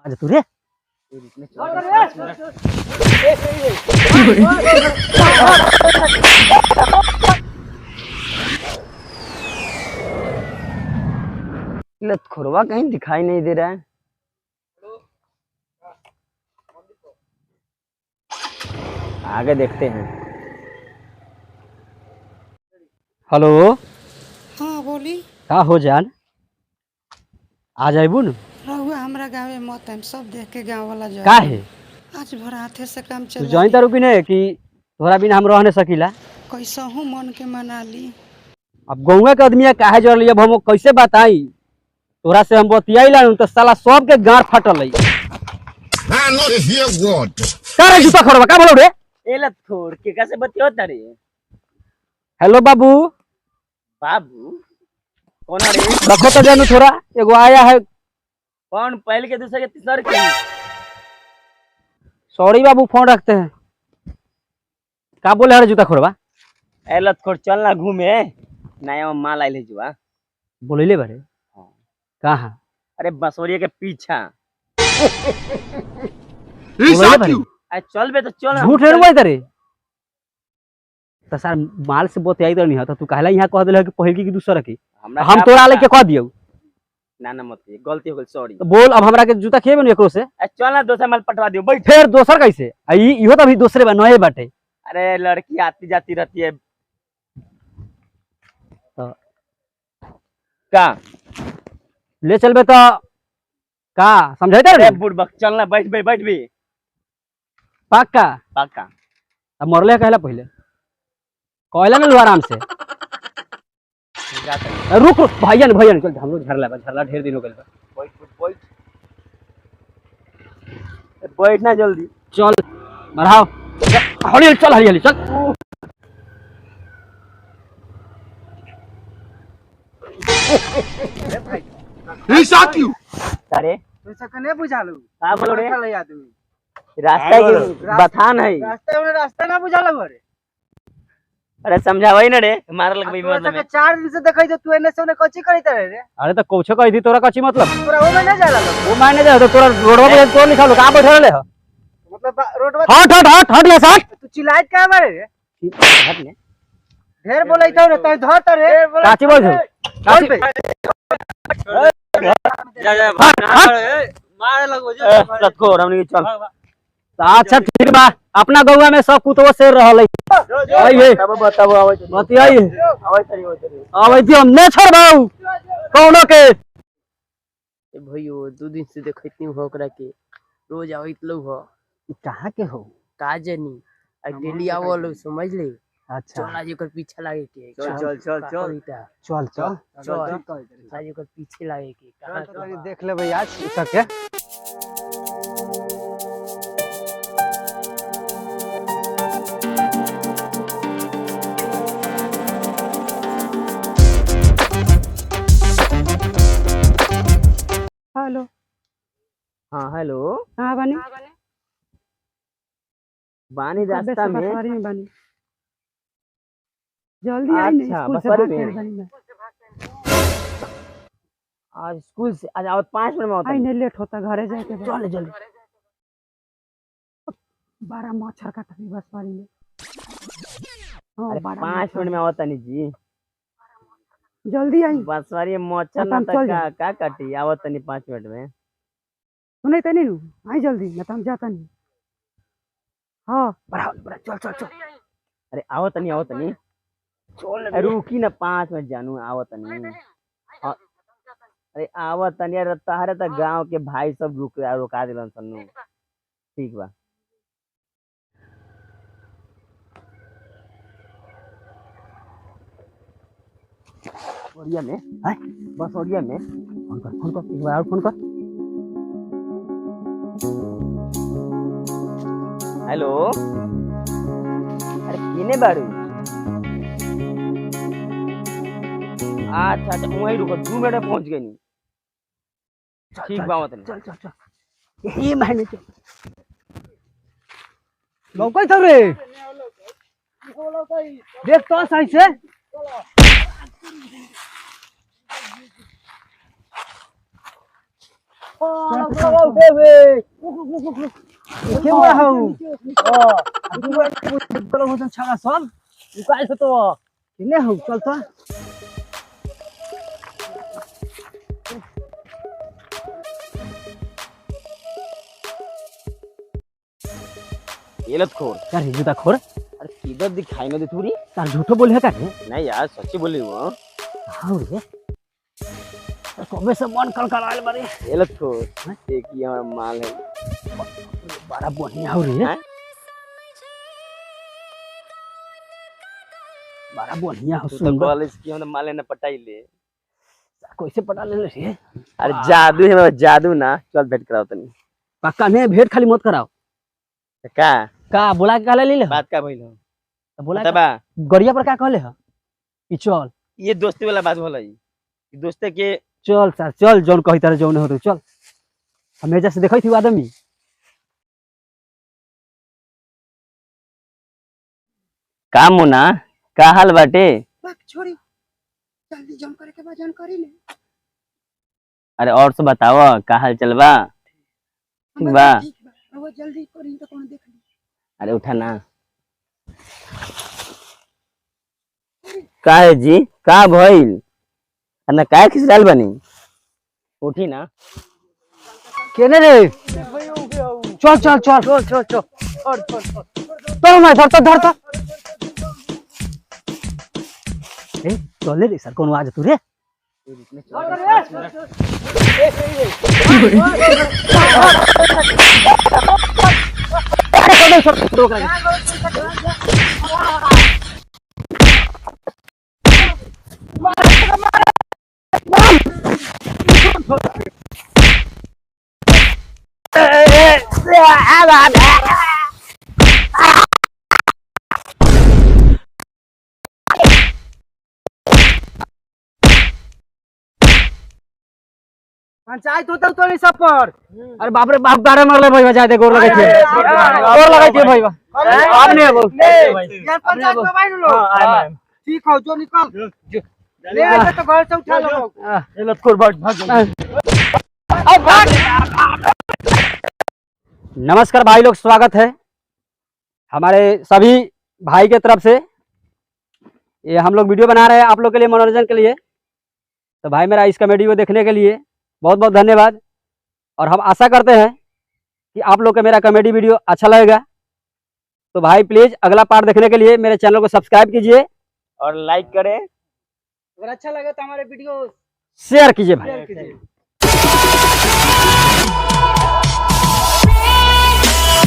अच्छा तू रे लतखोरवा कहीं दिखाई नहीं दे रहा है। आगे देखते हैं। हेलो हाँ बोली। का हो जान आ जाइबू न। रहुआ हमरा गाँव मत आइम, सब देख के गाँव वाला का जाए। है आज भर हाथे से काम तू चला जॉइन दी। तारू कि नहीं कि तोहरा बिना हम रह नहीं सकीला। कैसा हूँ मन के मना ली। अब गौवा के आदमी काहे जोड़ लिया हम कैसे बताई तोरा से हम बतियाइला तो साला सब के गांड फटल है। का रे जूता खोरवा का बोलो रे। एला छोड़ के कैसे बतियो तारे। हेलो बाबू बाबू कौन रे? रखो तो जानू थोड़ा एगो आया है। कौन पहले के दूसरे के तीसर के? सॉरी बाबू फोन रखते हैं। का बोले हरे जूता खोरवा एला छोड़ चल ना घूमे नया माल आइल है जुआ। बोले ले बारे कहाँ अरे बसोरिया के पीछा बोले बारे आज चल बे तो चल ना। झूठ नहीं बोलते रे तो सर माल से बतियाई तो नहीं है तो तू कहला यहाँ कह दिला कि पहिल की दूसरा की हम तोरा ले के कह दियो ना ना मत गलती हो गई सॉरी। तो बोल अब हमरा के जूता खेबे न एकरो से चल ना दूसरा माल पटवा दियो बैठ। फिर दोसर कैसे आई इहो तो अभी दूसरे बा नए बाटे। अरे लड़की आती जाती रहती है तो का ले चलबे तो का समझाइते अरे रे बुड़बक चल ना बैठ भी पक्का। पक्का। अब मरले कहला पहले कहला ना लो आराम से रुक रुक भैया चल हम लोग झरला ढेर दिन हो गए। बैठ ना जल्दी चल बढ़ाओ हरियल चल हरियल चल। अरे वैसा कने बुझा लो। का बोलो रे? आदमी रास्ता के बथान है। रास्ता ना बुझा लो। अरे अरे समझावई ना रे मार लग भाई मतलब में। 4 दिन से देखै तू एने से ओने कच्ची करित रहे रे। अरे तो कोछो कह दी तोरा कच्ची मतलब तोरा वो में ना जाला वो मायने जा तो तोरा रोडवा पे तो लिखा लो कहां बैठे रहले हो। मतलब रोडवा हट ले साथ तू चिल्लाइत का मारे रे? हट ले ढेर बोलै त रे तै धर त रे। काची बोल दो काची जा मार लगो जो रखो हमनी चल। अच्छा ठीक बा अपना गौवा में सब कुतवा शेर रहल है। आइए तब बताओ आवे बतियाइए तरी आवे थी हमने छोड़ बाऊ कौनो के भइयो 2 दिन से देखैत नहीं हो ओकरा के रोज आवत लो हो। कहां के हो का जानी आ डेली आवो लो समझ ले। अच्छा चल आज ओकर पीछे लागे के चल चल आज ओकर पीछे लागे के कहां देख लेबै आज सके। हेलो हां हेलो हां बानी बानी रास्ता में बसवारी में बानी। जल्दी आई नहीं अच्छा, स्कूल से बसवारी भाग के में। बानी मैं। आज स्कूल से आज आओ 5 मिनट में होता आई है। नहीं लेट होता घरे जाए के बाद। चल जल्दी 12 मच्छर काटती बसवारी में। हां अरे 12 5 मिनट में होता नहीं जी जल्दी आई। बसवारी मच्छर ना हम चल तक का काटी आवत नहीं 5 मिनट में। सुनै तनी नु आई जल्दी न त हम जाता नहीं। हां बड़ा चल अरे आवत नहीं चल रुकी ना 5 मिनट जानू आवत नहीं। अरे आवत नहीं यार तहरे त गांव के भाई सब रोका दिलन सन्नू ठीक बा। ओरिया में है बस ओरिया में फोन कर एक बार और फोन कर। हेलो अरे किने बाड़ू? अच्छा वहीं रुको 2 मिनट में पहुंच गई नहीं। ठीक बात नहीं चल ये महीने चल लौकै सब रे देख तो सही से केवढा हो छागा सब काय होतो किने हो चलता येलत खोर यार ये जूता खोर अरे किधर दिखाई ना दे थोड़ी तार झूठो बोल है का रे नहीं यार सच्ची बोली वो हां रे कबे से मन कल आयल बारे येलत खोर एक ही हमारा माल है बड़ा बढ़िया हो रे हैं? बड़ा बढ़िया हो तू तो सुंदर कॉलेज की हम माल ने पटाई ले कैसे पटा ले रे अरे जादू है मेरा जादू ना चल भेंट कराओ तनी पक्का नहीं भेंट खाली मत कराओ का बोला के कहले ले ले बात का भइल हो तो बोला तबा गड़िया पर का कहले ह कि चल ये दोस्ती वाला बात होला ई दोस्ते के चल सर चल जौन कही तारे जौन हो तो चल हमेशा से देखई थी आदमी का मुना का हाल बाटे बाक छोड़ी जल्दी जम करे के बाद जानकारी ले अरे और सब बताओ का हाल चल बा ठीक बा ठीक बा वो जल्दी करी तो कौन देख ली अरे उठा ना का है जी का भइल अन्ना काय खिसराल बनी उठी ना केने रे चल चल चल चल चल चल तो मैं धरता धरता ए चल रे सर कौन आज तू रे पंचायत होता तो नहीं सब पर अरे बाप रे बाप गारे मारले भाई बजा दे गोर लगे छे गोर लगे छे भाई आपने अब यार पंचायत में भाई लो ठीक हो जो निकल ले ऐसे तो घर से उठा लो ये लतखोर भाग नमस्कार भाई लोग स्वागत है हमारे सभी भाई के तरफ से ये हम लोग वीडियो बना रहे हैं आप लोग के लिए मनोरंजन के लिए तो भाई मेरा इस कॉमेडी को देखने के लिए बहुत बहुत धन्यवाद और हम आशा करते हैं कि आप लोग को मेरा कॉमेडी वीडियो अच्छा लगेगा तो भाई प्लीज़ अगला पार्ट देखने के लिए मेरे चैनल को सब्सक्राइब कीजिए और लाइक करें अगर अच्छा लगे तो हमारे वीडियो शेयर कीजिए भाई शेयर कीजिए